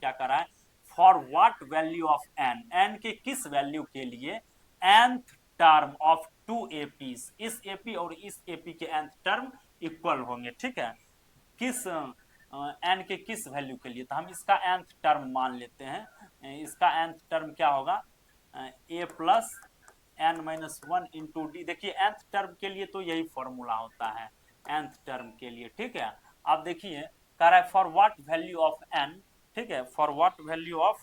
क्या कर रहा है, for what value of n, n के किस वैल्यू के लिए nth term of two APs, इस एपी और इस एपी के nth टर्म इक्वल होंगे, ठीक है, किस एन के किस वैल्यू के लिए, तो हम इसका nth टर्म मान लेते हैं, इसका nth टर्म क्या होगा, a plus n minus one into d. देखिए nth टर्म के लिए तो यही फॉर्मूला होता है nth टर्म के लिए, ठीक है। अब देखिए कह रहा है for what value of n, ठीक है, for what value of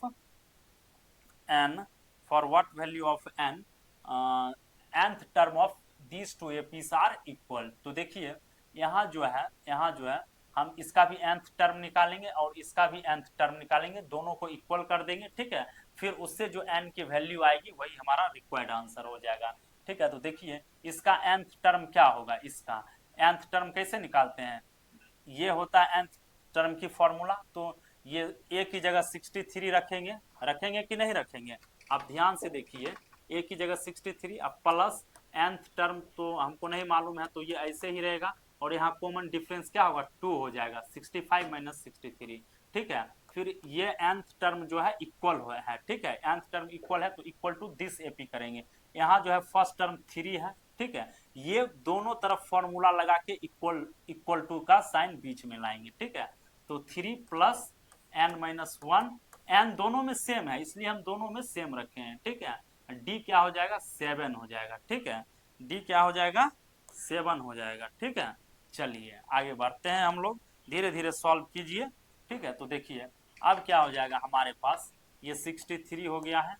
n, for what value of n nth term of these two APs are equal. तो देखिए यहाँ जो है हम इसका भी nth टर्म निकालेंगे और इसका भी nth टर्म निकालेंगे, दोनों को इक्वल कर देंगे, ठीक है, फिर उससे जो n की वैल्यू आएगी वही हमारा रिक्वायर्ड आंसर हो जाएगा, ठीक है। तो देखिए इसका nth टर्म क्या होगा, इसका nth टर्म कैसे निकालते हैं, ये होता है nth टर्म की फॉर्मूला, तो ये a की जगह 63 रखेंगे, रखेंगे कि नहीं रखेंगे, आप ध्यान से देखिए, a की जगह 63 अब प्लस nth टर्म तो हमको नहीं मालूम है तो ये ऐसे ही रहेगा, और यहाँ कॉमन डिफरेंस क्या होगा 2 हो जाएगा, 65 माइनस 63, ठीक है। फिर ये nth टर्म जो है इक्वल है, ठीक है, nth टर्म इक्वल है तो इक्वल टू दिस एपी करेंगे, यहाँ जो है फर्स्ट टर्म 3 है, ठीक है, ये दोनों तरफ फॉर्मूला लगा के इक्वल इक्वल टू का साइन बीच में लाएंगे, ठीक है। तो 3 plus n minus one, n दोनों में सेम है इसलिए हम दोनों में सेम रखे हैं, ठीक है। डी क्या हो जाएगा 7 हो जाएगा, ठीक है, डी क्या हो जाएगा 7 हो जाएगा, ठीक है। चलिए आगे बढ़ते हैं हम लोग, धीरे धीरे सॉल्व कीजिए, ठीक है। तो देखिए अब क्या हो जाएगा हमारे पास, ये 63 हो गया है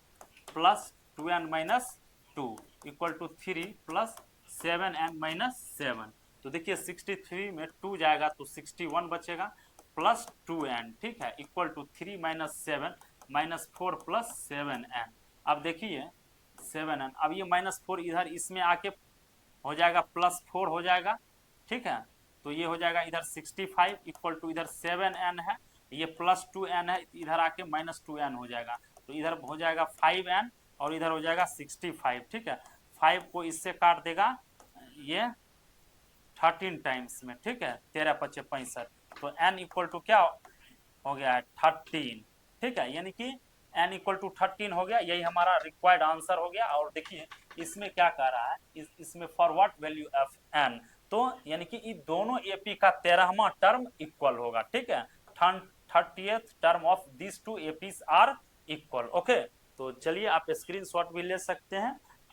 plus 2n minus 2 equal to 3 plus 7n minus 7। तो देखिए 63 में 2 जाएगा तो 61 बचेगा प्लस 2n, ठीक है, equal to 3 minus 7 minus 4 plus 7n। अब देखिए 7n, अब ये माइनस 4 इधर इसमें आके हो जाएगा प्लस 4 हो जाएगा, ठीक है। तो ये हो जाएगा इधर 65 इक्वल टू इधर 7n है, ये प्लस 2n है, इधर आके माइनस 2n हो जाएगा, तो इधर हो जाएगा 5n और इधर हो जाएगा 65, ठीक है। 5 को इससे काट देगा ये 13 टाइम्स में, ठीक है, 13 पचे 65, तो n इक्वल टू क्या हो गया है 13, ठीक है, यानी कि n इक्वल टू 13 हो गया, यही हमारा रिक्वायर्ड आंसर हो गया। और देखिए इसमें क्या कह रहा है, इसमें for what value of n, तो यानी कि इन दोनों एपी का 13वां टर्म इक्वल होगा, ठीक है, 30th term of this two APs are equal, okay. तो चलिए आप स्क्रीनशॉट भी ले सकते हैं